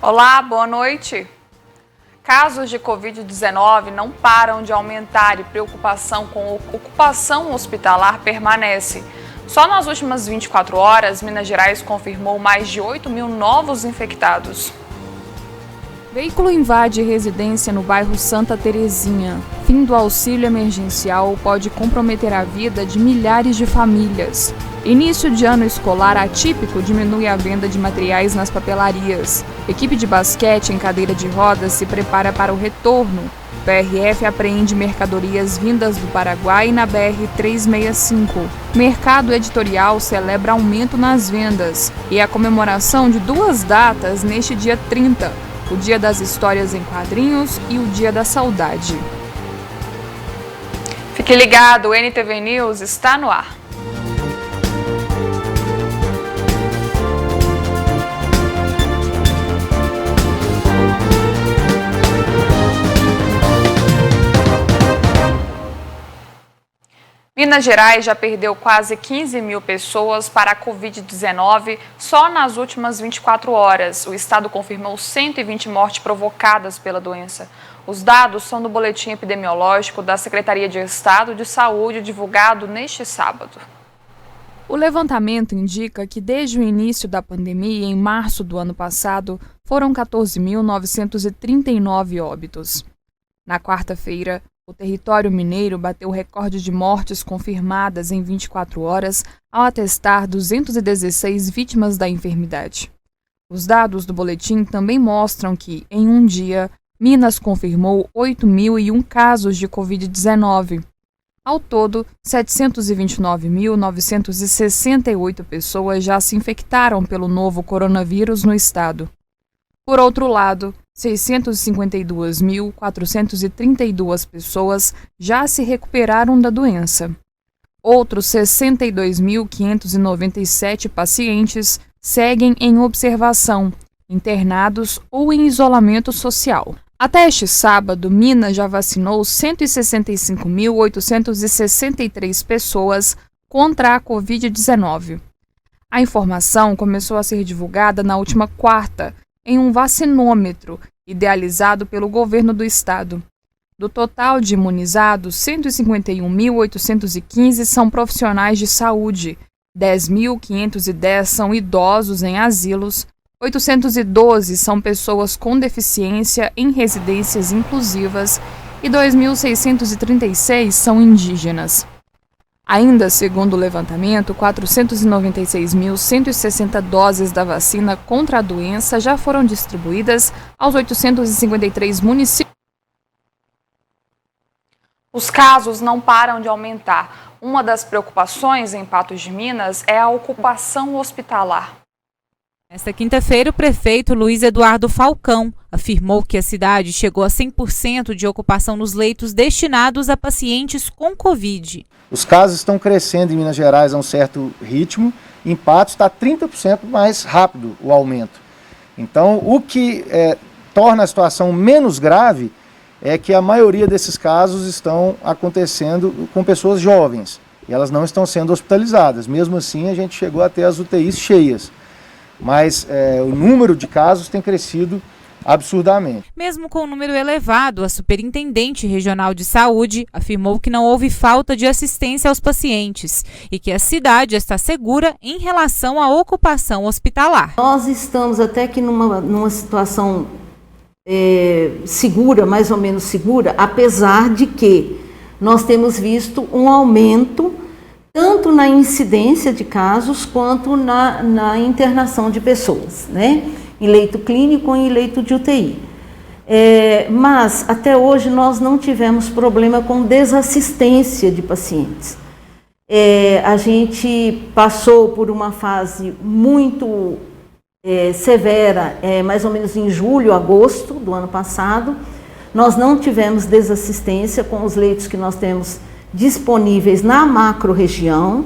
Olá, boa noite. Casos de Covid-19 não param de aumentar e preocupação com ocupação hospitalar permanece. Só nas últimas 24 horas, Minas Gerais confirmou mais de 8.000 novos infectados. Veículo invade residência no bairro Santa Terezinha. Fim do auxílio emergencial pode comprometer a vida de milhares de famílias. Início de ano escolar atípico diminui a venda de materiais nas papelarias. Equipe de basquete em cadeira de rodas se prepara para o retorno. PRF apreende mercadorias vindas do Paraguai na BR-365. Mercado editorial celebra aumento nas vendas. E a comemoração de duas datas neste dia 30. O Dia das Histórias em Quadrinhos e o Dia da Saudade. Fique ligado, o NTV News está no ar. Minas Gerais já perdeu quase 15.000 pessoas para a Covid-19 só nas últimas 24 horas. O estado confirmou 120 mortes provocadas pela doença. Os dados são do boletim epidemiológico da Secretaria de Estado de Saúde, divulgado neste sábado. O levantamento indica que desde o início da pandemia, em março do ano passado, foram 14.939 óbitos. Na quarta-feira, o território mineiro bateu o recorde de mortes confirmadas em 24 horas, ao atestar 216 vítimas da enfermidade. Os dados do boletim também mostram que, em um dia, Minas confirmou 8.001 casos de Covid-19. Ao todo, 729.968 pessoas já se infectaram pelo novo coronavírus no estado. Por outro lado, 652.432 pessoas já se recuperaram da doença. Outros 62.597 pacientes seguem em observação, internados ou em isolamento social. Até este sábado, Minas já vacinou 165.863 pessoas contra a Covid-19. A informação começou a ser divulgada na última quarta, em um vacinômetro idealizado pelo governo do estado. Do total de imunizados, 151.815 são profissionais de saúde, 10.510 são idosos em asilos, 812 são pessoas com deficiência em residências inclusivas e 2.636 são indígenas. Ainda segundo o levantamento, 496.160 doses da vacina contra a doença já foram distribuídas aos 853 municípios. Os casos não param de aumentar. Uma das preocupações em Patos de Minas é a ocupação hospitalar. Nesta quinta-feira, o prefeito Luiz Eduardo Falcão afirmou que a cidade chegou a 100% de ocupação nos leitos destinados a pacientes com Covid. Os casos estão crescendo em Minas Gerais a um certo ritmo, em Patos está 30% mais rápido o aumento. Então, o que torna a situação menos grave é que a maioria desses casos estão acontecendo com pessoas jovens, e elas não estão sendo hospitalizadas. Mesmo assim, a gente chegou até as UTIs cheias. Mas o número de casos tem crescido absurdamente. Mesmo com o número elevado, a superintendente regional de saúde afirmou que não houve falta de assistência aos pacientes e que a cidade está segura em relação à ocupação hospitalar. Nós estamos até que numa situação segura, mais ou menos segura, apesar de que nós temos visto um aumento tanto na incidência de casos quanto na internação de pessoas, né? Em leito clínico ou em leito de UTI. Mas, até hoje, nós não tivemos problema com desassistência de pacientes. A gente passou por uma fase muito severa, mais ou menos em julho, agosto do ano passado. Nós não tivemos desassistência com os leitos que nós temos disponíveis na macro-região.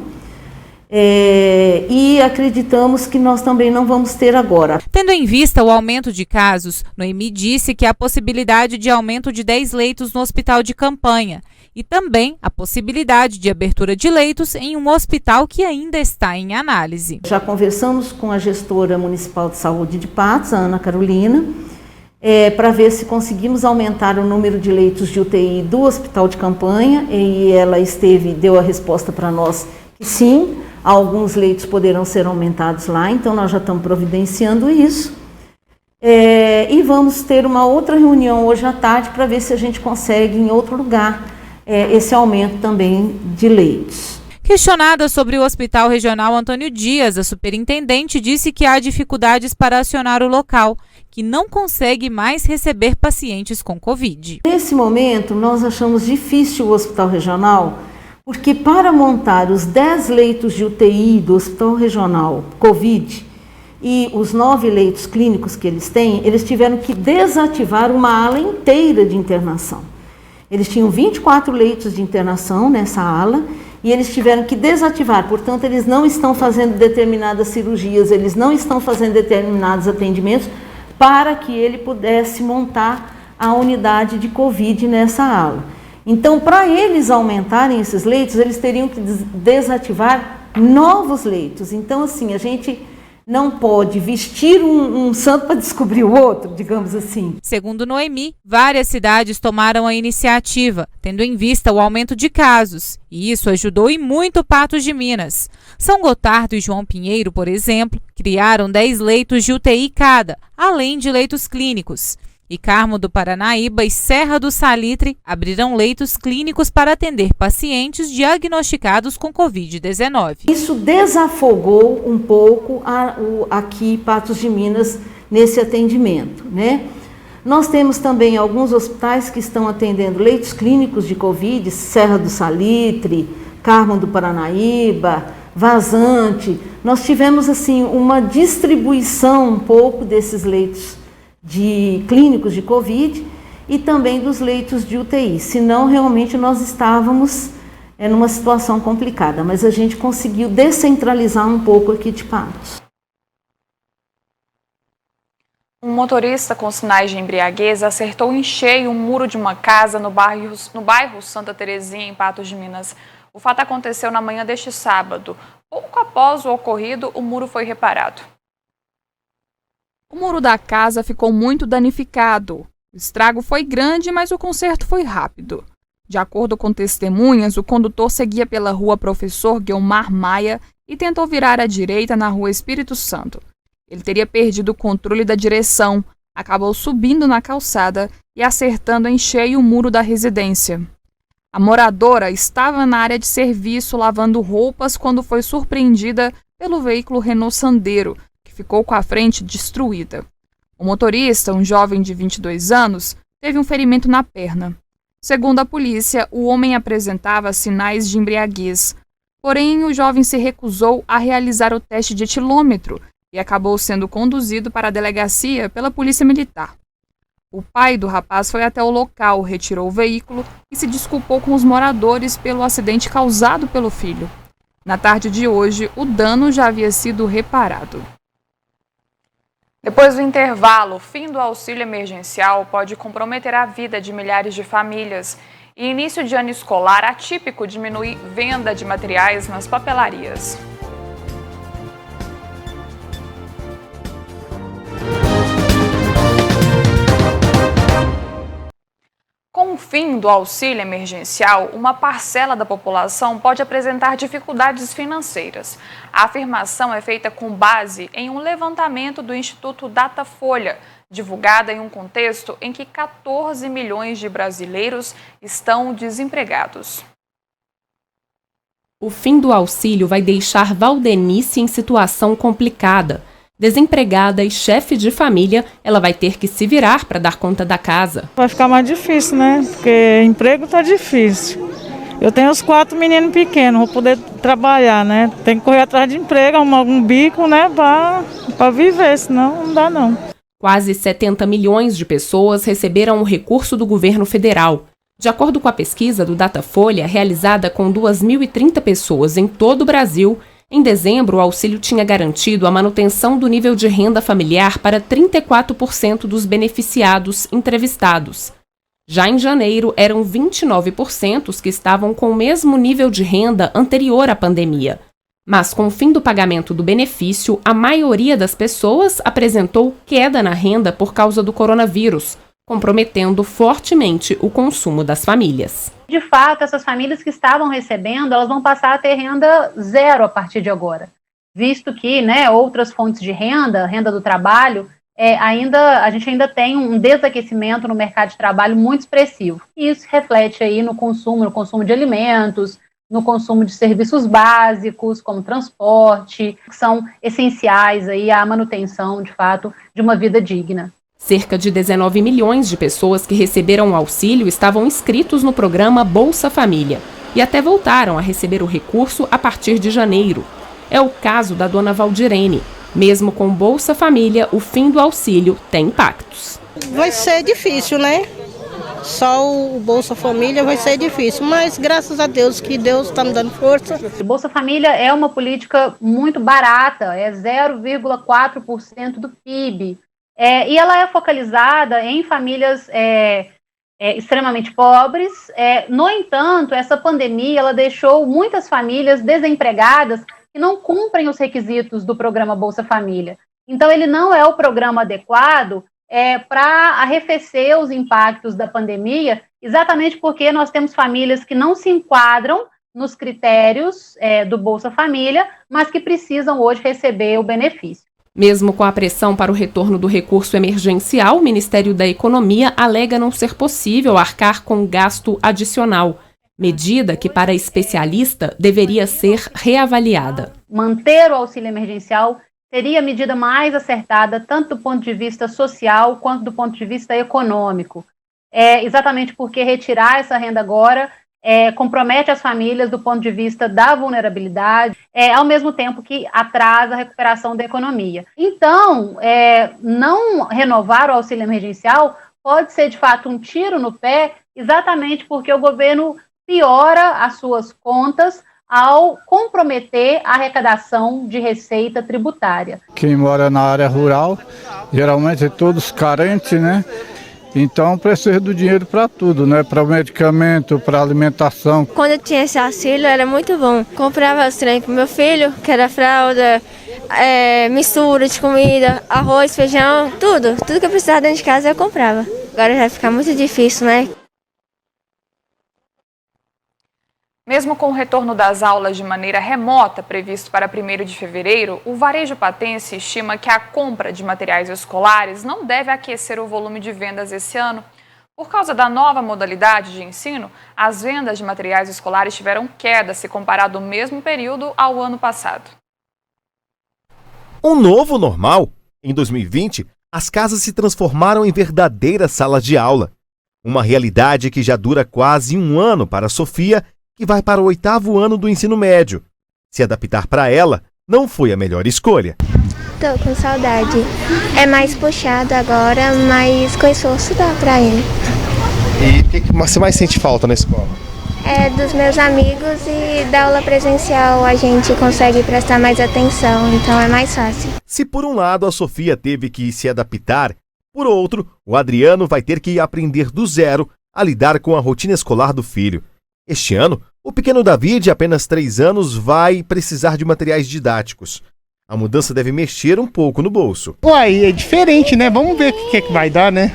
E acreditamos que nós também não vamos ter agora. Tendo em vista o aumento de casos, Noemi disse que há possibilidade de aumento de 10 leitos no hospital de campanha e também a possibilidade de abertura de leitos em um hospital que ainda está em análise. Já conversamos com a gestora municipal de saúde de Patos, a Ana Carolina, para ver se conseguimos aumentar o número de leitos de UTI do hospital de campanha, e ela deu a resposta para nós que sim, alguns leitos poderão ser aumentados lá, então nós já estamos providenciando isso. E vamos ter uma outra reunião hoje à tarde para ver se a gente consegue em outro lugar esse aumento também de leitos. Questionada sobre o Hospital Regional Antônio Dias, a superintendente disse que há dificuldades para acionar o local, que não consegue mais receber pacientes com Covid. Nesse momento, nós achamos difícil o Hospital Regional, porque para montar os 10 leitos de UTI do Hospital Regional Covid e os 9 leitos clínicos que eles têm, eles tiveram que desativar uma ala inteira de internação. Eles tinham 24 leitos de internação nessa ala e eles tiveram que desativar, portanto, eles não estão fazendo determinadas cirurgias, eles não estão fazendo determinados atendimentos para que ele pudesse montar a unidade de Covid nessa ala. Então, para eles aumentarem esses leitos, eles teriam que desativar novos leitos. Então, assim, a gente não pode vestir um santo para descobrir o outro, digamos assim. Segundo Noemi, várias cidades tomaram a iniciativa, tendo em vista o aumento de casos, e isso ajudou e muito Patos de Minas. São Gotardo e João Pinheiro, por exemplo, criaram 10 leitos de UTI cada, além de leitos clínicos. E Carmo do Paranaíba e Serra do Salitre abriram leitos clínicos para atender pacientes diagnosticados com Covid-19. Isso desafogou um pouco aqui Patos de Minas nesse atendimento, né? Nós temos também alguns hospitais que estão atendendo leitos clínicos de Covid, Serra do Salitre, Carmo do Paranaíba, Vazante. Nós tivemos assim uma distribuição um pouco desses leitos de clínicos de Covid e também dos leitos de UTI, senão realmente nós estávamos numa situação complicada, mas a gente conseguiu descentralizar um pouco aqui de Patos. Um motorista com sinais de embriaguez acertou em cheio um muro de uma casa no bairro Santa Terezinha, em Patos de Minas. O fato aconteceu na manhã deste sábado. Pouco após o ocorrido, o muro foi reparado. O muro da casa ficou muito danificado. O estrago foi grande, mas o conserto foi rápido. De acordo com testemunhas, o condutor seguia pela rua Professor Guilmar Maia e tentou virar à direita na rua Espírito Santo. Ele teria perdido o controle da direção, acabou subindo na calçada e acertando em cheio o muro da residência. A moradora estava na área de serviço lavando roupas quando foi surpreendida pelo veículo Renault Sandero, que ficou com a frente destruída. O motorista, um jovem de 22 anos, teve um ferimento na perna. Segundo a polícia, o homem apresentava sinais de embriaguez. Porém, o jovem se recusou a realizar o teste de etilômetro e acabou sendo conduzido para a delegacia pela Polícia Militar. O pai do rapaz foi até o local, retirou o veículo e se desculpou com os moradores pelo acidente causado pelo filho. Na tarde de hoje, o dano já havia sido reparado. Depois do intervalo, o fim do auxílio emergencial pode comprometer a vida de milhares de famílias. E início de ano escolar atípico diminui venda de materiais nas papelarias. Com o fim do auxílio emergencial, uma parcela da população pode apresentar dificuldades financeiras. A afirmação é feita com base em um levantamento do Instituto Datafolha, divulgada em um contexto em que 14 milhões de brasileiros estão desempregados. O fim do auxílio vai deixar Valdenice em situação complicada. Desempregada e chefe de família, ela vai ter que se virar para dar conta da casa. Vai ficar mais difícil, né? Porque emprego tá difícil. Eu tenho os 4 meninos pequenos, vou poder trabalhar, né? Tem que correr atrás de emprego, arrumar algum bico, né? Para viver, senão não dá não. Quase 70 milhões de pessoas receberam o recurso do governo federal. De acordo com a pesquisa do Datafolha, realizada com 2.030 pessoas em todo o Brasil, Em dezembro, o auxílio tinha garantido a manutenção do nível de renda familiar para 34% dos beneficiados entrevistados. Já em janeiro, eram 29% os que estavam com o mesmo nível de renda anterior à pandemia. Mas com o fim do pagamento do benefício, a maioria das pessoas apresentou queda na renda por causa do coronavírus, comprometendo fortemente o consumo das famílias. De fato, essas famílias que estavam recebendo, elas vão passar a ter renda zero a partir de agora, visto que, outras fontes de renda, renda do trabalho, a gente ainda tem um desaquecimento no mercado de trabalho muito expressivo. E isso reflete aí no consumo de alimentos, no consumo de serviços básicos, como transporte, que são essenciais aí à manutenção, de fato, de uma vida digna. Cerca de 19 milhões de pessoas que receberam o auxílio estavam inscritos no programa Bolsa Família e até voltaram a receber o recurso a partir de janeiro. É o caso da dona Valdirene. Mesmo com Bolsa Família, o fim do auxílio tem impactos. Vai ser difícil, né? Só o Bolsa Família vai ser difícil, mas graças a Deus que Deus está me dando força. O Bolsa Família é uma política muito barata, é 0,4% do PIB. E ela é focalizada em famílias extremamente pobres. No entanto, essa pandemia ela deixou muitas famílias desempregadas que não cumprem os requisitos do programa Bolsa Família. Então, ele não é o programa adequado para arrefecer os impactos da pandemia, exatamente porque nós temos famílias que não se enquadram nos critérios do Bolsa Família, mas que precisam hoje receber o benefício. Mesmo com a pressão para o retorno do recurso emergencial, o Ministério da Economia alega não ser possível arcar com gasto adicional, medida que, para especialista, deveria ser reavaliada. Manter o auxílio emergencial seria a medida mais acertada, tanto do ponto de vista social quanto do ponto de vista econômico. Exatamente porque retirar essa renda agora compromete as famílias do ponto de vista da vulnerabilidade, ao mesmo tempo que atrasa a recuperação da economia. Então, não renovar o auxílio emergencial pode ser, de fato, um tiro no pé, exatamente porque o governo piora as suas contas ao comprometer a arrecadação de receita tributária. Quem mora na área rural, geralmente é todos carentes, né? Então precisa do dinheiro para tudo, né? Para medicamento, para alimentação. Quando eu tinha esse auxílio era muito bom. Comprava os trem pro meu filho, que era fralda, mistura de comida, arroz, feijão, tudo que eu precisava dentro de casa eu comprava. Agora vai ficar muito difícil, né? Mesmo com o retorno das aulas de maneira remota previsto para 1º de fevereiro, o varejo patense estima que a compra de materiais escolares não deve aquecer o volume de vendas esse ano. Por causa da nova modalidade de ensino, as vendas de materiais escolares tiveram queda se comparado o mesmo período ao ano passado. Um novo normal? Em 2020, as casas se transformaram em verdadeiras salas de aula. Uma realidade que já dura quase um ano para a Sofia, que vai para o 8º ano do ensino médio. Se adaptar para ela não foi a melhor escolha. Tô com saudade. É mais puxado agora, mas com esforço dá para ele. E o que você mais sente falta na escola? Dos meus amigos e da aula presencial a gente consegue prestar mais atenção, então é mais fácil. Se por um lado a Sofia teve que se adaptar, por outro, o Adriano vai ter que aprender do zero a lidar com a rotina escolar do filho. Este ano, o pequeno Davi, de apenas 3 anos, vai precisar de materiais didáticos. A mudança deve mexer um pouco no bolso. É diferente, né? Vamos ver o que vai dar, né?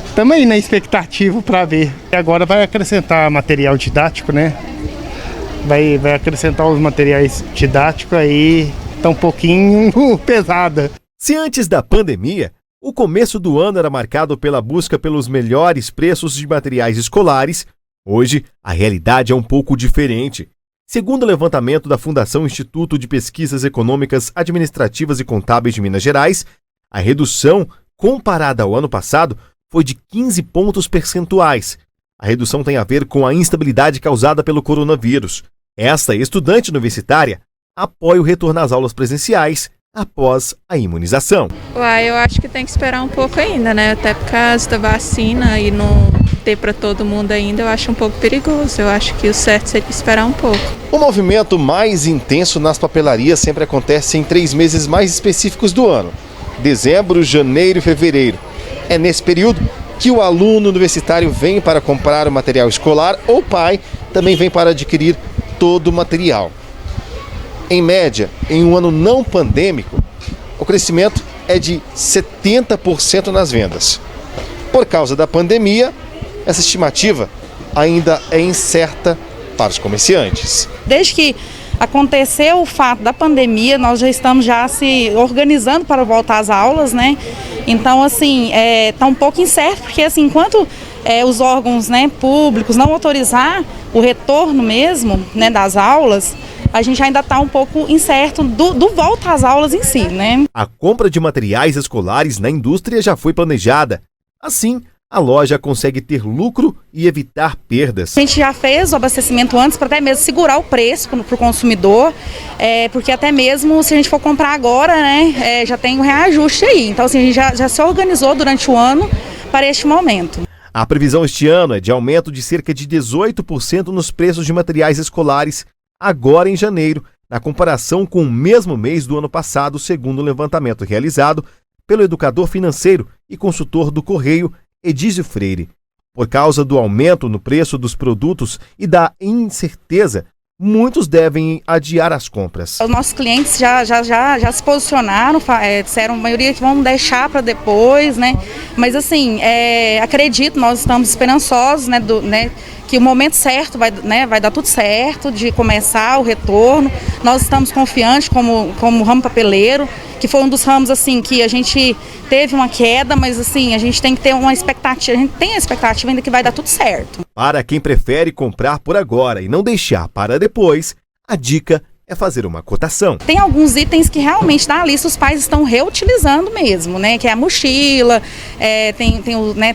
Estamos aí na expectativa para ver. Agora vai acrescentar material didático, né? Vai acrescentar os materiais didáticos aí, tá um pouquinho pesada. Se antes da pandemia, o começo do ano era marcado pela busca pelos melhores preços de materiais escolares, hoje a realidade é um pouco diferente. Segundo o levantamento da Fundação Instituto de Pesquisas Econômicas, Administrativas e Contábeis de Minas Gerais, a redução, comparada ao ano passado, foi de 15 pontos percentuais. A redução tem a ver com a instabilidade causada pelo coronavírus. Esta estudante universitária apoia o retorno às aulas presenciais após a imunização. Eu acho que tem que esperar um pouco ainda, né? Até por causa da vacina e ter para todo mundo ainda, eu acho um pouco perigoso. Eu acho que o certo seria esperar um pouco. O movimento mais intenso nas papelarias sempre acontece em 3 meses mais específicos do ano: dezembro, janeiro e fevereiro. É nesse período que o aluno universitário vem para comprar o material escolar ou o pai também vem para adquirir todo o material. Em média, em um ano não pandêmico, o crescimento é de 70% nas vendas. Por causa da pandemia, essa estimativa ainda é incerta para os comerciantes. Desde que aconteceu o fato da pandemia, nós já estamos se organizando para voltar às aulas, né? Então, assim, está um pouco incerto, porque assim, enquanto os órgãos, né, públicos não autorizar o retorno mesmo, né, das aulas, a gente ainda está um pouco incerto do volta às aulas em si, né? A compra de materiais escolares na indústria já foi planejada. Assim, a loja consegue ter lucro e evitar perdas. A gente já fez o abastecimento antes para até mesmo segurar o preço para o consumidor, porque até mesmo se a gente for comprar agora, né, já tem um reajuste aí. Então, assim, a gente já se organizou durante o ano para este momento. A previsão este ano é de aumento de cerca de 18% nos preços de materiais escolares agora em janeiro, na comparação com o mesmo mês do ano passado, segundo o levantamento realizado pelo educador financeiro e consultor do Correio, Edísio Freire. Por causa do aumento no preço dos produtos e da incerteza, muitos devem adiar as compras. Os nossos clientes já se posicionaram, disseram a maioria que vão deixar para depois, né? Mas assim, acredito, nós estamos esperançosos, né, que o momento certo vai dar tudo certo, de começar o retorno. Nós estamos confiantes como ramo papeleiro, que foi um dos ramos assim que a gente teve uma queda, mas assim, a gente tem que ter uma expectativa, a gente tem a expectativa ainda que vai dar tudo certo. Para quem prefere comprar por agora e não deixar para depois, a dica é fazer uma cotação. Tem alguns itens que realmente na lista os pais estão reutilizando mesmo, né? Que é a mochila, tem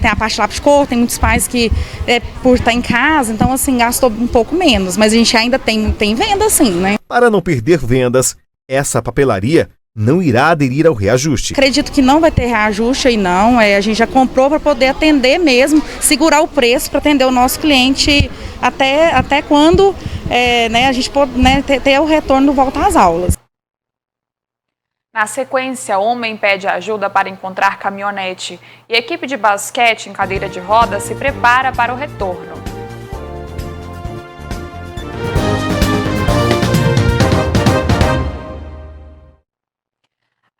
a parte de lápis de cor, tem muitos pais que, por estar em casa, então assim, gastou um pouco menos, mas a gente ainda tem venda assim, né? Para não perder vendas, essa papelaria não irá aderir ao reajuste. Acredito que não vai ter reajuste aí não, a gente já comprou para poder atender mesmo, segurar o preço para atender o nosso cliente até quando a gente pode ter o retorno do volta às aulas. Na sequência, homem pede ajuda para encontrar caminhonete e a equipe de basquete em cadeira de rodas se prepara para o retorno.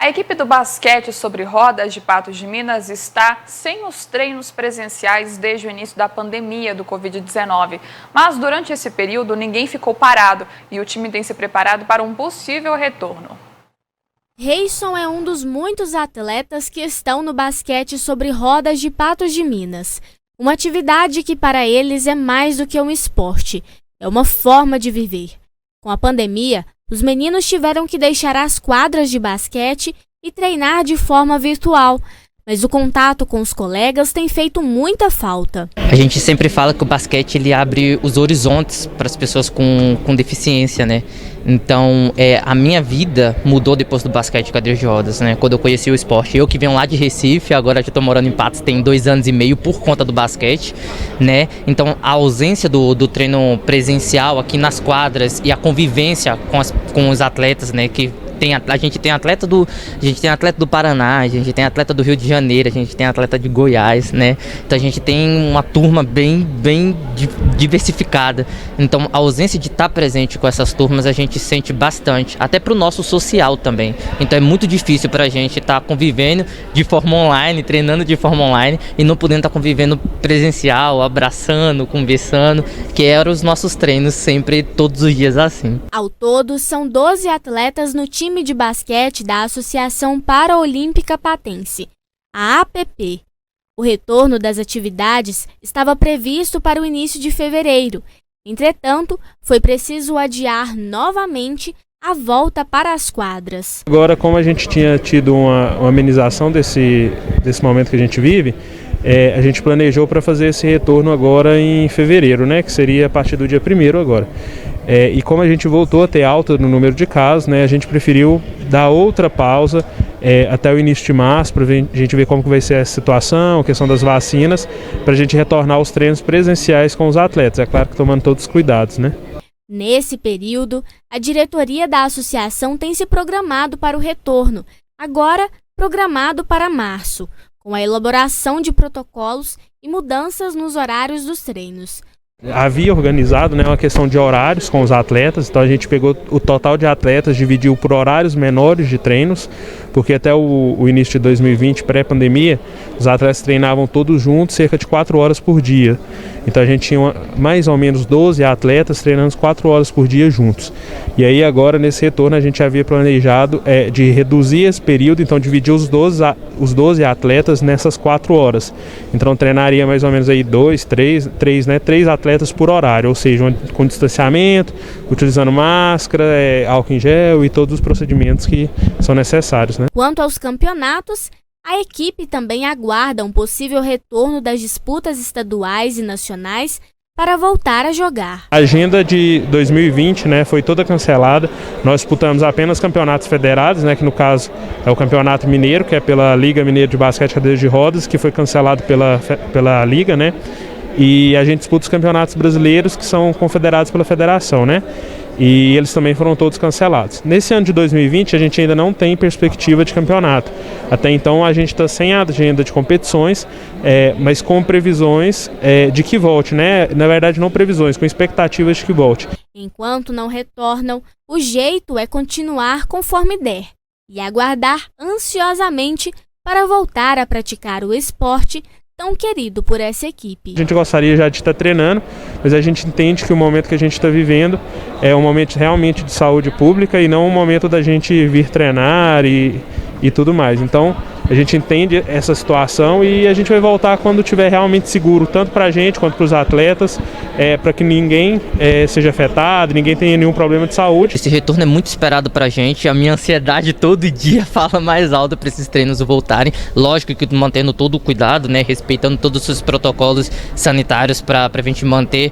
A equipe do basquete sobre rodas de Patos de Minas está sem os treinos presenciais desde o início da pandemia do Covid-19. Mas durante esse período ninguém ficou parado e o time tem se preparado para um possível retorno. Reison é um dos muitos atletas que estão no basquete sobre rodas de Patos de Minas. Uma atividade que para eles é mais do que um esporte, é uma forma de viver. Com a pandemia, os meninos tiveram que deixar as quadras de basquete e treinar de forma virtual, mas o contato com os colegas tem feito muita falta. A gente sempre fala que o basquete ele abre os horizontes para as pessoas com deficiência, né? Então, a minha vida mudou depois do basquete de cadeira de rodas, né? Quando eu conheci o esporte. Eu que venho lá de Recife, agora já estou morando em Patos, tem 2 anos e meio por conta do basquete, né? Então, a ausência do treino presencial aqui nas quadras e a convivência com os atletas, né? Que a gente tem atleta do Paraná, a gente tem atleta do Rio de Janeiro, a gente tem atleta de Goiás, né? Então a gente tem uma turma bem diversificada. Então a ausência de estar presente com essas turmas a gente sente bastante, até para o nosso social também. Então é muito difícil para a gente estar convivendo de forma online, treinando de forma online e não podendo estar convivendo presencial, abraçando, conversando, que eram os nossos treinos sempre, todos os dias assim. Ao todo, são 12 atletas no time de basquete da Associação Paraolímpica Patense, a APP. O retorno das atividades estava previsto para o início de fevereiro. Entretanto, foi preciso adiar novamente a volta para as quadras. Agora, como a gente tinha tido uma amenização desse momento que a gente vive, a gente planejou para fazer esse retorno agora em fevereiro, né, que seria a partir do dia 1º agora. E como a gente voltou a ter alta no número de casos, né, a gente preferiu dar outra pausa até o início de março, para a gente ver como que vai ser a situação, a questão das vacinas, para a gente retornar aos treinos presenciais com os atletas. É claro que tomando todos os cuidados, né? Nesse período, a diretoria da associação tem se programado para o retorno, agora programado para março, com a elaboração de protocolos e mudanças nos horários dos treinos. Havia organizado, né, uma questão de horários com os atletas, então a gente pegou o total de atletas, dividiu por horários menores de treinos, porque até o início de 2020, pré-pandemia, os atletas treinavam todos juntos cerca de 4 horas por dia. Então a gente tinha mais ou menos 12 atletas treinando 4 horas por dia juntos. E aí agora nesse retorno a gente havia planejado de reduzir esse período, então dividir os 12 atletas nessas 4 horas. Então treinaria mais ou menos aí 3 atletas por horário, ou seja, com distanciamento, utilizando máscara, álcool em gel e todos os procedimentos que são necessários, né? Quanto aos campeonatos, a equipe também aguarda um possível retorno das disputas estaduais e nacionais para voltar a jogar. A agenda de 2020, né, foi toda cancelada. Nós disputamos apenas campeonatos federados, né, que no caso é o Campeonato Mineiro, que é pela Liga Mineira de Basquete Cadeira de Rodas, que foi cancelado pela Liga, né? E a gente disputa os campeonatos brasileiros que são confederados pela federação, né? E eles também foram todos cancelados. Nesse ano de 2020 a gente ainda não tem perspectiva de campeonato. Até então a gente está sem agenda de competições, mas com previsões de que volte, né? Na verdade não previsões, com expectativas de que volte. Enquanto não retornam, o jeito é continuar conforme der e aguardar ansiosamente para voltar a praticar o esporte tão querido por essa equipe. A gente gostaria já de estar treinando, mas a gente entende que o momento que a gente está vivendo é um momento realmente de saúde pública e não um momento da gente vir treinar e tudo mais. Então, a gente entende essa situação e a gente vai voltar quando estiver realmente seguro, tanto para a gente quanto para os atletas, para que ninguém seja afetado, ninguém tenha nenhum problema de saúde. Esse retorno é muito esperado para a gente, a minha ansiedade todo dia fala mais alto para esses treinos voltarem. Lógico que mantendo todo o cuidado, né, respeitando todos os protocolos sanitários para a gente manter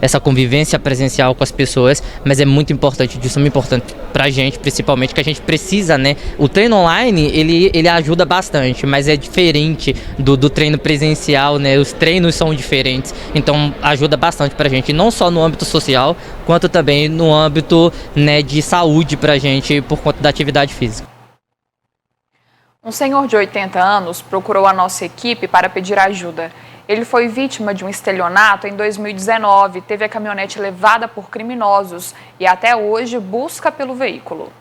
essa convivência presencial com as pessoas, mas é muito importante, de suma importância para a gente, principalmente, que a gente precisa, né? O treino online, ele ajuda bastante, mas é diferente do treino presencial, né? Os treinos são diferentes, então ajuda bastante pra gente, não só no âmbito social, quanto também no âmbito, né, de saúde pra gente, por conta da atividade física. Um senhor de 80 anos procurou a nossa equipe para pedir ajuda. Ele foi vítima de um estelionato em 2019, teve a caminhonete levada por criminosos e até hoje busca pelo veículo.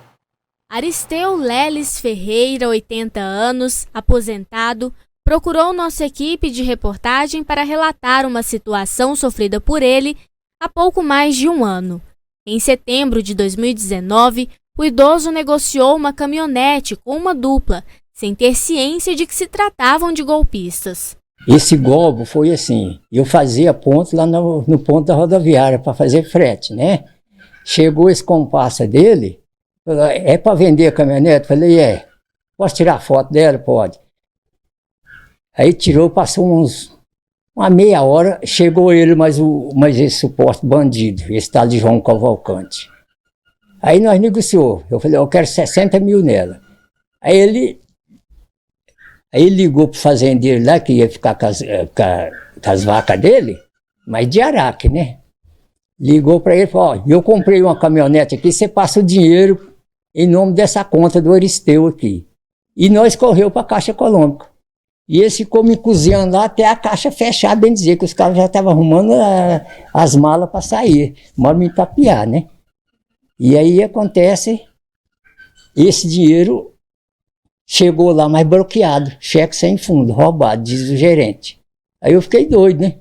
Aristeu Leles Ferreira, 80 anos, aposentado, procurou nossa equipe de reportagem para relatar uma situação sofrida por ele há pouco mais de um ano. Em setembro de 2019, o idoso negociou uma caminhonete com uma dupla, sem ter ciência de que se tratavam de golpistas. Esse golpe foi assim, eu fazia ponto lá no ponto da rodoviária para fazer frete, né? Chegou esse comparsa dele, falou, é para vender a caminhonete? Falei, posso tirar foto dela? Pode. Aí tirou, passou uma meia hora, chegou ele, mas esse suposto bandido, esse tal de João Cavalcante. Aí nós negociou, eu falei, eu quero 60 mil nela. Aí ele ligou pro fazendeiro lá, que ia ficar com as vacas dele, mas de Araque, né? Ligou para ele e falou, eu comprei uma caminhonete aqui, você passa o dinheiro em nome dessa conta do Aristeu aqui. E nós correu para a Caixa Econômica. E esse ficou me cozinhando lá até a caixa fechar, bem dizer, que os caras já estavam arrumando as malas para sair. Mora me tapear, né? E aí acontece, esse dinheiro chegou lá, mas bloqueado, cheque sem fundo, roubado, diz o gerente. Aí eu fiquei doido, né?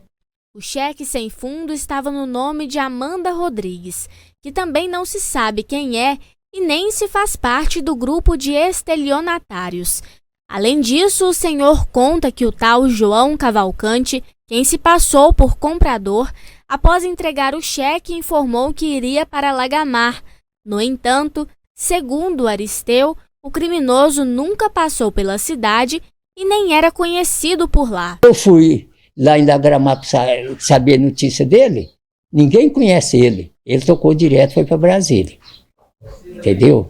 O cheque sem fundo estava no nome de Amanda Rodrigues, que também não se sabe quem é e nem se faz parte do grupo de estelionatários. Além disso, o senhor conta que o tal João Cavalcante, quem se passou por comprador, após entregar o cheque, informou que iria para Lagamar. No entanto, segundo Aristeu, o criminoso nunca passou pela cidade e nem era conhecido por lá. Eu fui lá em Lagamar para saber a notícia dele, ninguém conhece ele. Ele tocou direto, foi para Brasília. Entendeu?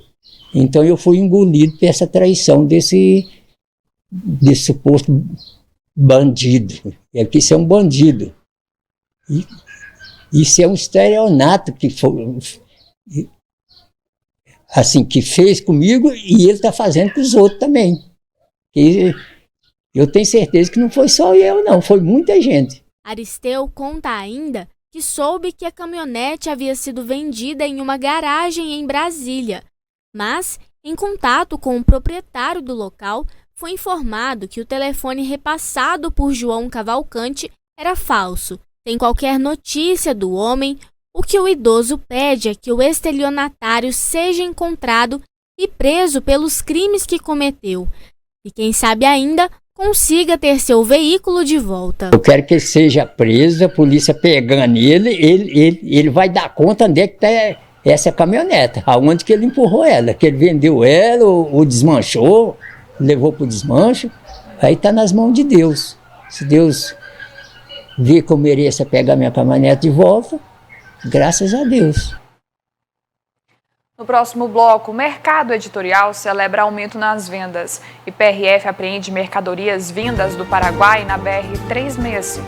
Então eu fui engolido por essa traição desse suposto bandido. É que isso é um bandido. Isso é um estelionato que foi, assim, que fez comigo e ele está fazendo com os outros também. E eu tenho certeza que não foi só eu, não, foi muita gente. Aristeu conta ainda que soube que a caminhonete havia sido vendida em uma garagem em Brasília, mas, em contato com o proprietário do local, foi informado que o telefone repassado por João Cavalcante era falso, sem qualquer notícia do homem. O que o idoso pede é que o estelionatário seja encontrado e preso pelos crimes que cometeu, e quem sabe ainda consiga ter seu veículo de volta. Eu quero que ele seja preso, a polícia pegando ele vai dar conta onde é que está essa caminhonete, aonde que ele empurrou ela, que ele vendeu ela ou desmanchou, levou para o desmancho, aí está nas mãos de Deus. Se Deus vê que eu mereça pegar minha caminhonete de volta, graças a Deus. No próximo bloco, o mercado editorial celebra aumento nas vendas e PRF apreende mercadorias vindas do Paraguai na BR-365.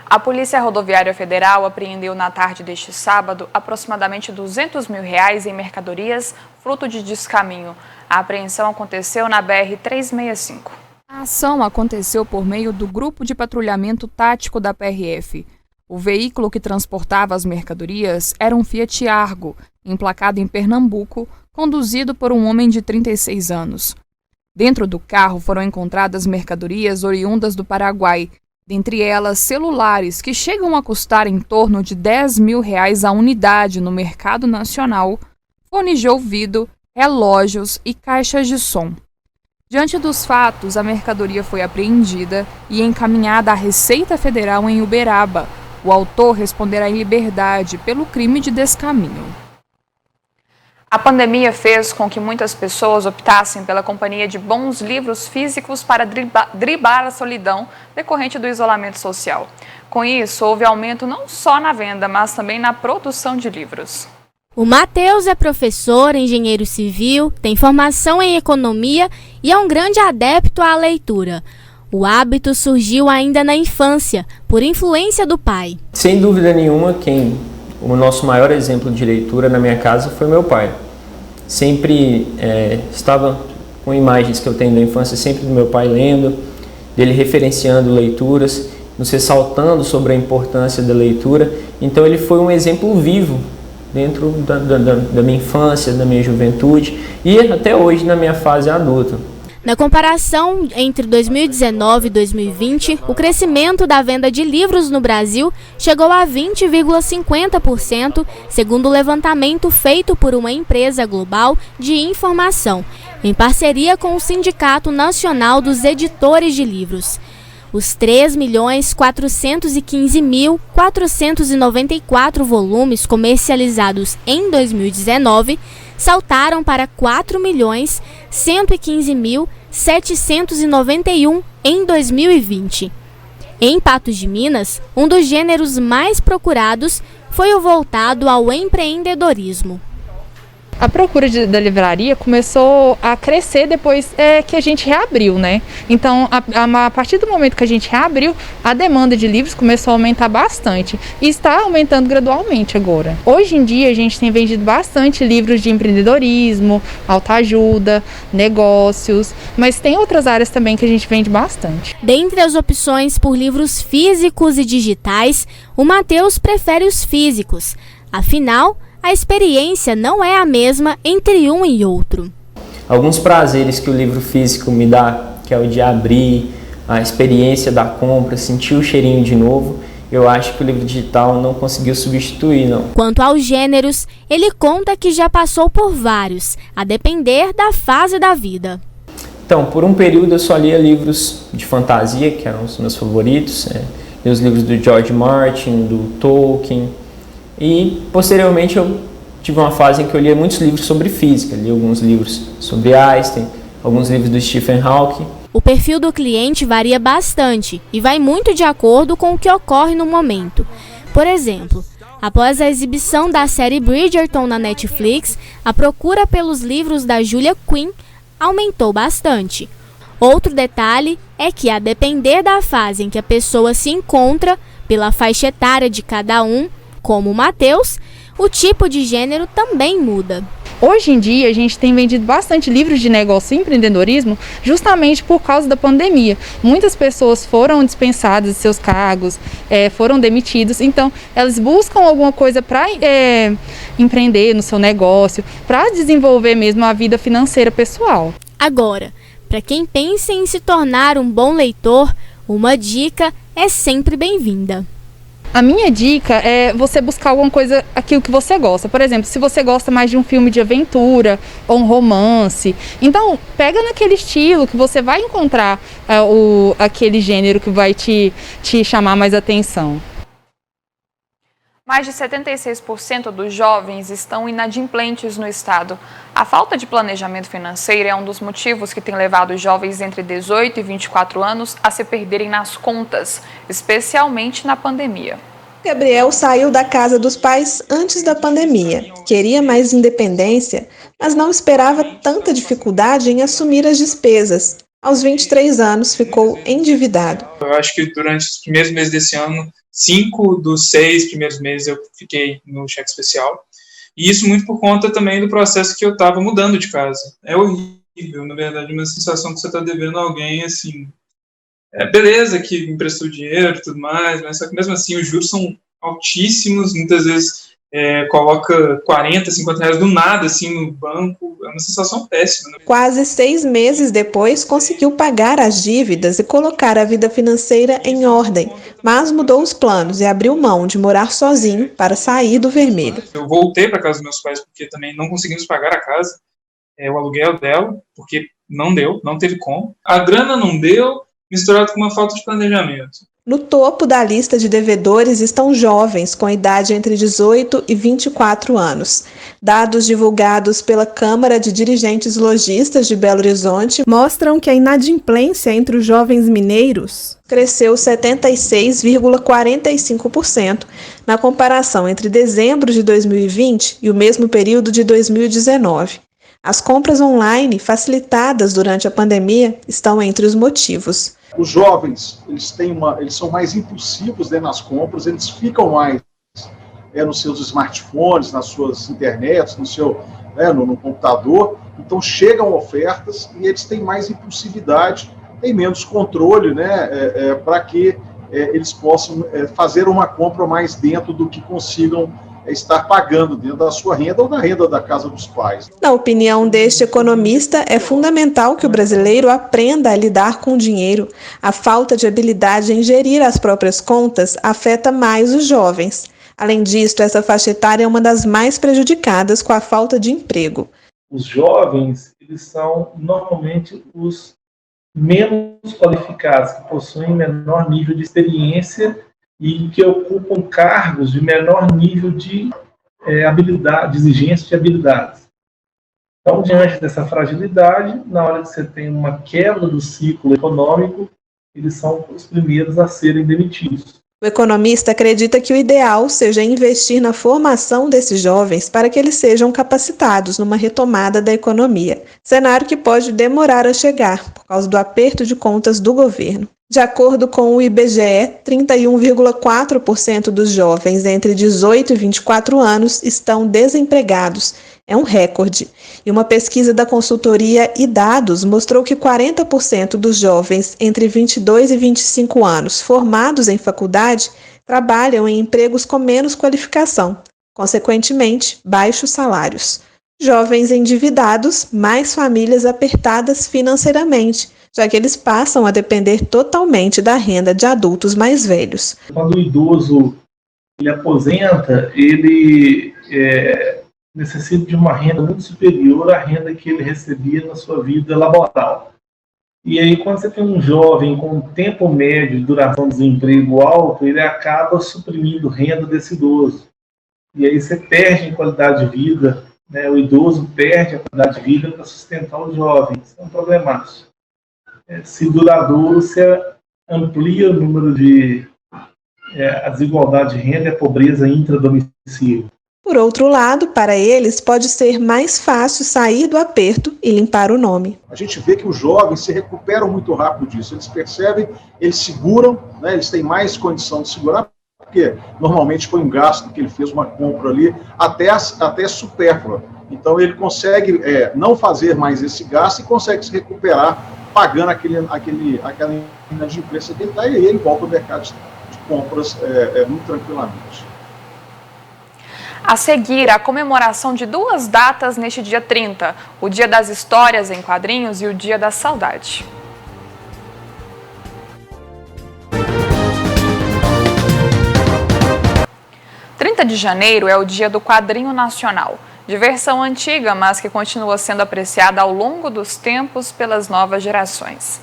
A Polícia Rodoviária Federal apreendeu na tarde deste sábado aproximadamente R$200 mil em mercadorias, fruto de descaminho. A apreensão aconteceu na BR-365. A ação aconteceu por meio do Grupo de Patrulhamento Tático da PRF. O veículo que transportava as mercadorias era um Fiat Argo, emplacado em Pernambuco, conduzido por um homem de 36 anos. Dentro do carro foram encontradas mercadorias oriundas do Paraguai, dentre elas celulares que chegam a custar em torno de R$10 mil a unidade no mercado nacional, fones de ouvido, relógios e caixas de som. Diante dos fatos, a mercadoria foi apreendida e encaminhada à Receita Federal em Uberaba. O autor responderá em liberdade pelo crime de descaminho. A pandemia fez com que muitas pessoas optassem pela companhia de bons livros físicos para driblar a solidão decorrente do isolamento social. Com isso, houve aumento não só na venda, mas também na produção de livros. O Matheus é professor, engenheiro civil, tem formação em economia e é um grande adepto à leitura. O hábito surgiu ainda na infância, por influência do pai. Sem dúvida nenhuma, o nosso maior exemplo de leitura na minha casa foi meu pai. Sempre estava com imagens que eu tenho da infância, sempre do meu pai lendo, dele referenciando leituras, nos ressaltando sobre a importância da leitura. Então ele foi um exemplo vivo dentro da minha infância, da minha juventude e até hoje na minha fase adulta. Na comparação entre 2019 e 2020, o crescimento da venda de livros no Brasil chegou a 20,50%, segundo o levantamento feito por uma empresa global de informação, em parceria com o Sindicato Nacional dos Editores de Livros. Os 3.415.494 volumes comercializados em 2019 saltaram para 4.115.791 em 2020. Em Patos de Minas, um dos gêneros mais procurados foi o voltado ao empreendedorismo. A procura da livraria começou a crescer depois que a gente reabriu, né? Então, a partir do momento que a gente reabriu, a demanda de livros começou a aumentar bastante e está aumentando gradualmente agora. Hoje em dia, a gente tem vendido bastante livros de empreendedorismo, autoajuda, negócios, mas tem outras áreas também que a gente vende bastante. Dentre as opções por livros físicos e digitais, o Matheus prefere os físicos. Afinal, a experiência não é a mesma entre um e outro. Alguns prazeres que o livro físico me dá, que é o de abrir, a experiência da compra, sentir o cheirinho de novo, eu acho que o livro digital não conseguiu substituir, não. Quanto aos gêneros, ele conta que já passou por vários, a depender da fase da vida. Então, por um período eu só lia livros de fantasia, que eram os meus favoritos, li os livros do George Martin, do Tolkien. E, posteriormente, eu tive uma fase em que eu lia muitos livros sobre física. Li alguns livros sobre Einstein, alguns livros do Stephen Hawking. O perfil do cliente varia bastante e vai muito de acordo com o que ocorre no momento. Por exemplo, após a exibição da série Bridgerton na Netflix, a procura pelos livros da Julia Quinn aumentou bastante. Outro detalhe é que, a depender da fase em que a pessoa se encontra, pela faixa etária de cada um, como o Matheus, o tipo de gênero também muda. Hoje em dia, a gente tem vendido bastante livros de negócio e empreendedorismo justamente por causa da pandemia. Muitas pessoas foram dispensadas de seus cargos, foram demitidos, então elas buscam alguma coisa para empreender no seu negócio, para desenvolver mesmo a vida financeira pessoal. Agora, para quem pensa em se tornar um bom leitor, uma dica é sempre bem-vinda. A minha dica é você buscar alguma coisa, aquilo que você gosta. Por exemplo, se você gosta mais de um filme de aventura ou um romance, então pega naquele estilo que você vai encontrar aquele gênero que vai te chamar mais atenção. Mais de 76% dos jovens estão inadimplentes no estado. A falta de planejamento financeiro é um dos motivos que tem levado os jovens entre 18 e 24 anos a se perderem nas contas, especialmente na pandemia. Gabriel saiu da casa dos pais antes da pandemia. Queria mais independência, mas não esperava tanta dificuldade em assumir as despesas. Aos 23 anos, ficou endividado. Eu acho que durante os primeiros meses desse ano, 5 dos 6 primeiros meses eu fiquei no cheque especial. E isso muito por conta também do processo que eu estava mudando de casa. É horrível, na verdade, uma sensação que você está devendo a alguém, assim... beleza que emprestou dinheiro e tudo mais, mas só que mesmo assim os juros são altíssimos, muitas vezes coloca 40, 50 reais do nada assim no banco, é uma sensação péssima. Né? Quase 6 meses depois conseguiu pagar as dívidas e colocar a vida financeira em ordem, mas mudou os planos e abriu mão de morar sozinho para sair do vermelho. Eu voltei para casa dos meus pais porque também não conseguimos pagar a casa, o aluguel dela, porque não deu, não teve como. A grana não deu, misturado com uma falta de planejamento. No topo da lista de devedores estão jovens com idade entre 18 e 24 anos. Dados divulgados pela Câmara de Dirigentes Lojistas de Belo Horizonte mostram que a inadimplência entre os jovens mineiros cresceu 76,45% na comparação entre dezembro de 2020 e o mesmo período de 2019. As compras online facilitadas durante a pandemia estão entre os motivos. Os jovens, eles são mais impulsivos nas compras, eles ficam mais nos seus smartphones, nas suas internets, no computador, então chegam ofertas e eles têm mais impulsividade, têm menos controle, para que eles possam fazer uma compra mais dentro do que consigam estar pagando dentro da sua renda ou da renda da casa dos pais. Na opinião deste economista, é fundamental que o brasileiro aprenda a lidar com o dinheiro. A falta de habilidade em gerir as próprias contas afeta mais os jovens. Além disso, essa faixa etária é uma das mais prejudicadas com a falta de emprego. Os jovens, eles são normalmente os menos qualificados, que possuem menor nível de experiência e que ocupam cargos de menor nível de habilidade, de exigência de habilidades. Então, diante dessa fragilidade, na hora que você tem uma quebra do ciclo econômico, eles são os primeiros a serem demitidos. O economista acredita que o ideal seja investir na formação desses jovens para que eles sejam capacitados numa retomada da economia, cenário que pode demorar a chegar por causa do aperto de contas do governo. De acordo com o IBGE, 31,4% dos jovens entre 18 e 24 anos estão desempregados. É um recorde. E uma pesquisa da consultoria iDados mostrou que 40% dos jovens entre 22 e 25 anos formados em faculdade trabalham em empregos com menos qualificação, consequentemente, baixos salários. Jovens endividados, mais famílias apertadas financeiramente, já que eles passam a depender totalmente da renda de adultos mais velhos. Quando o idoso ele aposenta, ele necessita de uma renda muito superior à renda que ele recebia na sua vida laboral. E aí, quando você tem um jovem com um tempo médio de duração de desemprego alto, ele acaba suprimindo renda desse idoso. E aí você perde em qualidade de vida, o idoso perde a qualidade de vida para sustentar os jovens. É um problemaço. se duradouro, se amplia o número de a desigualdade de renda e a pobreza intradomicílio. Por outro lado, para eles pode ser mais fácil sair do aperto e limpar o nome. A gente vê que os jovens se recuperam muito rápido disso. Eles percebem, eles seguram, né, eles têm mais condição de segurar, porque normalmente foi um gasto que ele fez, uma compra ali, até supérflua. Então ele consegue não fazer mais esse gasto e consegue se recuperar pagando aquela inadimplência que ele está, e ele volta ao mercado de compras muito tranquilamente. A seguir, a comemoração de duas datas neste dia 30, o Dia das Histórias em Quadrinhos e o Dia da Saudade. – 30 de janeiro é o Dia do Quadrinho Nacional, de versão antiga, mas que continua sendo apreciada ao longo dos tempos pelas novas gerações.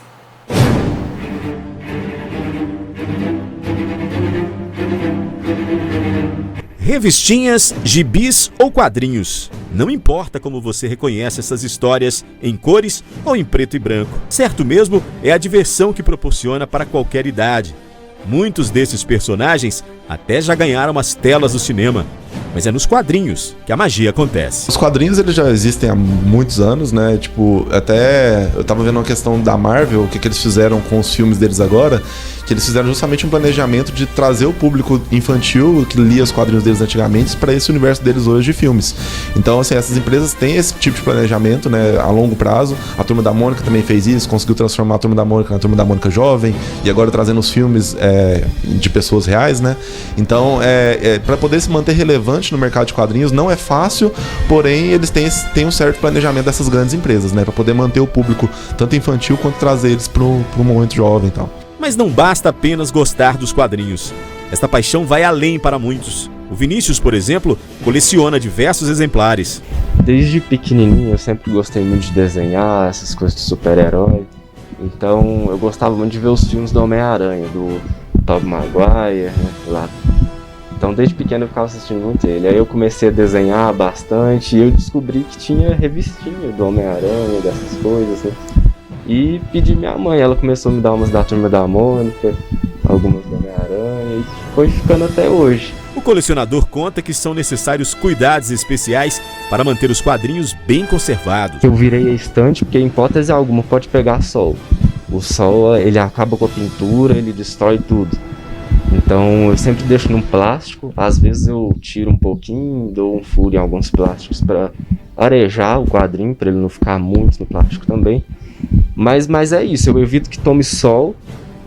Revistinhas, gibis ou quadrinhos. Não importa como você reconhece essas histórias, em cores ou em preto e branco. Certo mesmo é a diversão que proporciona para qualquer idade. Muitos desses personagens até já ganharam as telas do cinema. Mas é nos quadrinhos que a magia acontece. Os quadrinhos eles já existem há muitos anos, né? Tipo, até eu tava vendo uma questão da Marvel, o que eles fizeram com os filmes deles agora, que eles fizeram justamente um planejamento de trazer o público infantil que lia os quadrinhos deles antigamente para esse universo deles hoje de filmes. Então, assim, essas empresas têm esse tipo de planejamento, né, a longo prazo. A Turma da Mônica também fez isso, conseguiu transformar a Turma da Mônica na Turma da Mônica jovem, e agora trazendo os filmes de pessoas reais, né? Então, para poder se manter relevante no mercado de quadrinhos não é fácil, porém eles têm um certo planejamento dessas grandes empresas, né, para poder manter o público tanto infantil quanto trazer eles para um momento jovem e tal. Mas não basta apenas gostar dos quadrinhos. Esta paixão vai além para muitos. O Vinícius, por exemplo, coleciona diversos exemplares. Desde pequenininho eu sempre gostei muito de desenhar, essas coisas de super-herói. Então eu gostava muito de ver os filmes do Homem-Aranha, do Tobey Maguire, né, lá. Então desde pequeno eu ficava assistindo muito ele. Aí eu comecei a desenhar bastante e eu descobri que tinha revistinha do Homem-Aranha, dessas coisas, né? E pedi minha mãe, ela começou a me dar umas da Turma da Mônica, algumas do Homem-Aranha, e foi ficando até hoje. O colecionador conta que são necessários cuidados especiais para manter os quadrinhos bem conservados. Eu virei a estante porque, em hipótese alguma, pode pegar sol. O sol, ele acaba com a pintura, ele destrói tudo. Então eu sempre deixo num plástico, às vezes eu tiro um pouquinho, dou um furo em alguns plásticos para arejar o quadrinho, para ele não ficar muito no plástico também. Mas é isso, eu evito que tome sol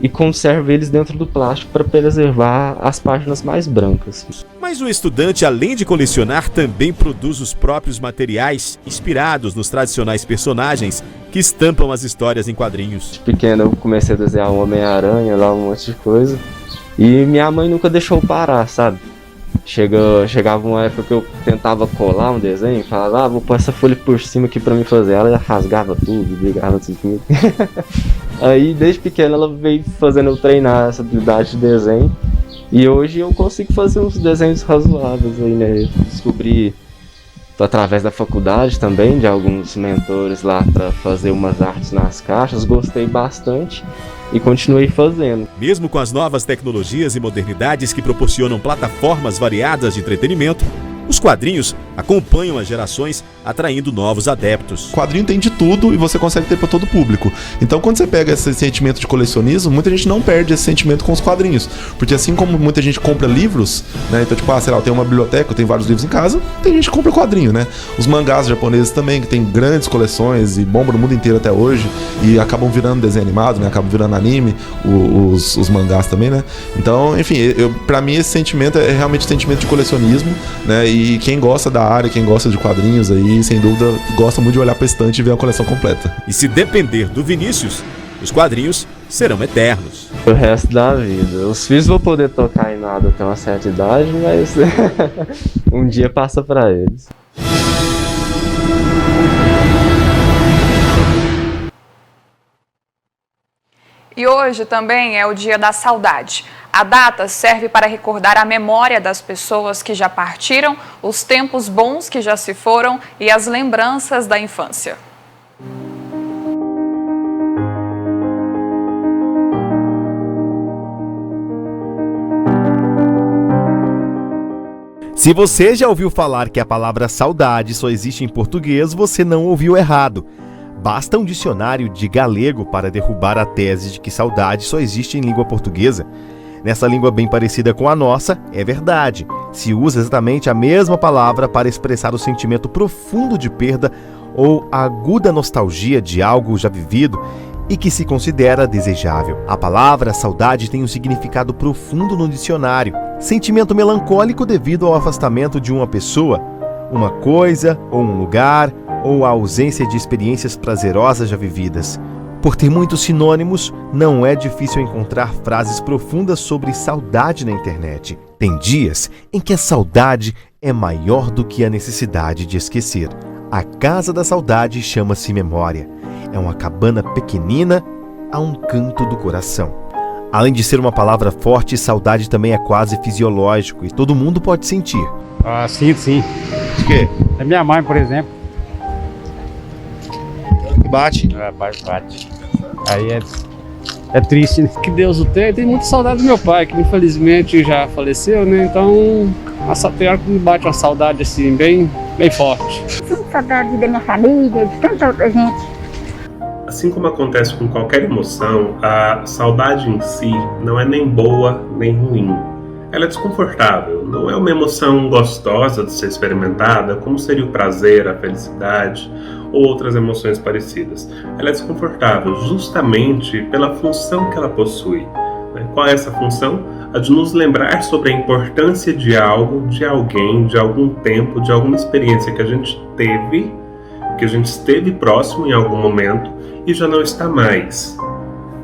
e conservo eles dentro do plástico para preservar as páginas mais brancas. Mas o estudante, além de colecionar, também produz os próprios materiais inspirados nos tradicionais personagens que estampam as histórias em quadrinhos. De pequeno eu comecei a desenhar um Homem-Aranha, lá um monte de coisa, e minha mãe nunca deixou eu parar, sabe? Chegava uma época que eu tentava colar um desenho e falava, vou pôr essa folha por cima aqui pra mim fazer. Ela rasgava tudo, ligava tudo comigo. Aí desde pequena ela veio fazendo eu treinar essa habilidade de desenho. E hoje eu consigo fazer uns desenhos razoáveis aí, né? Descobri através da faculdade também, de alguns mentores lá para fazer umas artes nas caixas, gostei bastante. E continuei fazendo. Mesmo com as novas tecnologias e modernidades que proporcionam plataformas variadas de entretenimento, os quadrinhos acompanham as gerações, atraindo novos adeptos. O quadrinho tem de tudo e você consegue ter para todo o público. Então, quando você pega esse sentimento de colecionismo, muita gente não perde esse sentimento com os quadrinhos. Porque assim como muita gente compra livros, né? Então, tipo, sei lá, eu tenho uma biblioteca, eu tenho vários livros em casa, tem gente que compra quadrinho, né? Os mangás japoneses também, que tem grandes coleções e bombam no mundo inteiro até hoje, e acabam virando desenho animado, né? Acabam virando anime, os mangás também, né? Então, enfim, pra mim esse sentimento é realmente sentimento de colecionismo, né? E quem gosta da área, quem gosta de quadrinhos aí, sem dúvida, gosta muito de olhar pra estante e ver a coleção completa. E se depender do Vinícius, os quadrinhos serão eternos. O resto da vida. Os filhos vão poder tocar em nada até uma certa idade, mas um dia passa pra eles. E hoje também é o Dia da Saudade. A data serve para recordar a memória das pessoas que já partiram, os tempos bons que já se foram e as lembranças da infância. Se você já ouviu falar que a palavra saudade só existe em português, você não ouviu errado. Basta um dicionário de galego para derrubar a tese de que saudade só existe em língua portuguesa. Nessa língua bem parecida com a nossa, é verdade. Se usa exatamente a mesma palavra para expressar o sentimento profundo de perda ou a aguda nostalgia de algo já vivido e que se considera desejável. A palavra saudade tem um significado profundo no dicionário. Sentimento melancólico devido ao afastamento de uma pessoa, uma coisa ou um lugar, ou a ausência de experiências prazerosas já vividas. Por ter muitos sinônimos, não é difícil encontrar frases profundas sobre saudade na internet. Tem dias em que a saudade é maior do que a necessidade de esquecer. A casa da saudade chama-se memória. É uma cabana pequenina a um canto do coração. Além de ser uma palavra forte, saudade também é quase fisiológico e todo mundo pode sentir. Ah, sinto sim. De quê? A minha mãe, por exemplo. Bate? Bate. Aí é triste, né? Que Deus o tenha. Tem muita saudade do meu pai, que infelizmente já faleceu, né? Então, tem hora que me bate uma saudade assim, bem forte. Sinto saudade da minha família, de tanta outra gente. Assim como acontece com qualquer emoção, a saudade em si não é nem boa nem ruim. Ela é desconfortável, não é uma emoção gostosa de ser experimentada, como seria o prazer, a felicidade ou outras emoções parecidas. Ela é desconfortável justamente pela função que ela possui. Qual é essa função? A de nos lembrar sobre a importância de algo, de alguém, de algum tempo, de alguma experiência que a gente teve, que a gente esteve próximo em algum momento e já não está mais.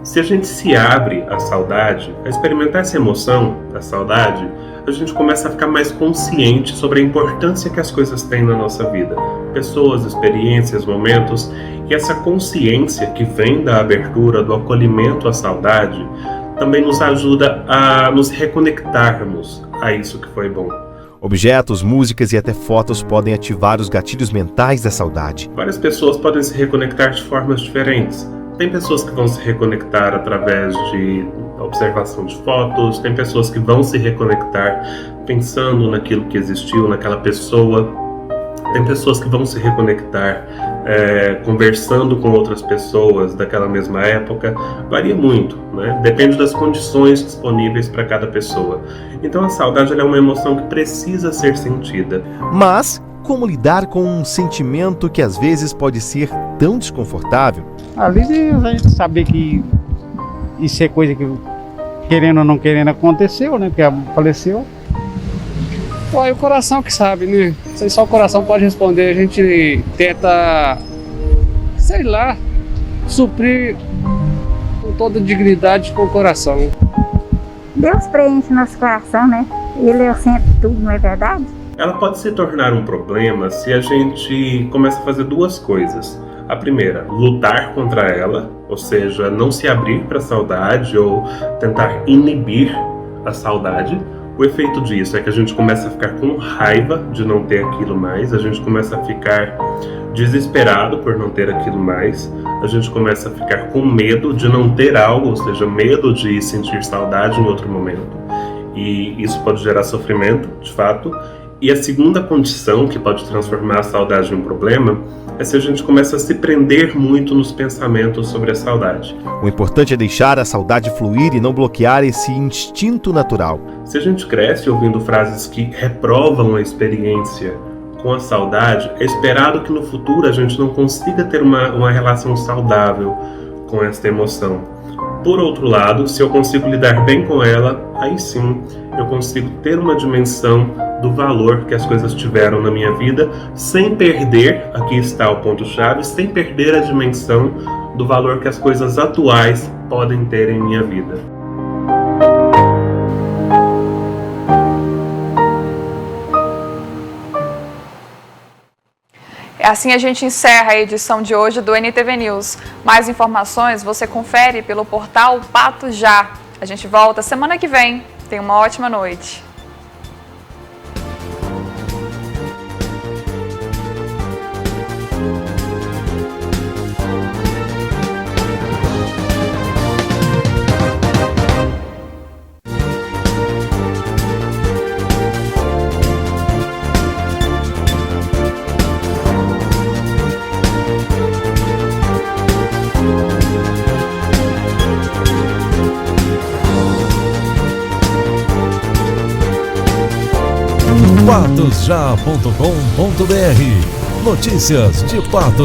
Se a gente se abre à saudade, a experimentar essa emoção da saudade, a gente começa a ficar mais consciente sobre a importância que as coisas têm na nossa vida. Pessoas, experiências, momentos. E essa consciência que vem da abertura, do acolhimento à saudade, também nos ajuda a nos reconectarmos a isso que foi bom. Objetos, músicas e até fotos podem ativar os gatilhos mentais da saudade. Várias pessoas podem se reconectar de formas diferentes. Tem pessoas que vão se reconectar através de observação de fotos, tem pessoas que vão se reconectar pensando naquilo que existiu, naquela pessoa. Tem pessoas que vão se reconectar conversando com outras pessoas daquela mesma época. Varia muito, né? Depende das condições disponíveis para cada pessoa. Então a saudade ela é uma emoção que precisa ser sentida. Mas como lidar com um sentimento que às vezes pode ser tão desconfortável? Às vezes a gente saber que isso é coisa que, querendo ou não querendo, aconteceu, né? Porque faleceu. Pô, é o coração que sabe, né? Só o coração pode responder. A gente tenta, sei lá, suprir com toda dignidade com o coração. Deus preenche nosso coração, né? Ele é o centro de tudo, não é verdade? Ela pode se tornar um problema se a gente começa a fazer duas coisas. A primeira, lutar contra ela, ou seja, não se abrir para a saudade ou tentar inibir a saudade. O efeito disso é que a gente começa a ficar com raiva de não ter aquilo mais, a gente começa a ficar desesperado por não ter aquilo mais, a gente começa a ficar com medo de não ter algo, ou seja, medo de sentir saudade em outro momento. E isso pode gerar sofrimento, de fato. E a segunda condição que pode transformar a saudade em um problema é se a gente começa a se prender muito nos pensamentos sobre a saudade. O importante é deixar a saudade fluir e não bloquear esse instinto natural. Se a gente cresce ouvindo frases que reprovam a experiência com a saudade, é esperado que no futuro a gente não consiga ter uma relação saudável com esta emoção. Por outro lado, se eu consigo lidar bem com ela, aí sim eu consigo ter uma dimensão do valor que as coisas tiveram na minha vida, sem perder, aqui está o ponto-chave, sem perder a dimensão do valor que as coisas atuais podem ter em minha vida. Assim a gente encerra a edição de hoje do NTV News. Mais informações você confere pelo portal Pato Já. A gente volta semana que vem. Tenha uma ótima noite. patosjá.com.br. Notícias de Patos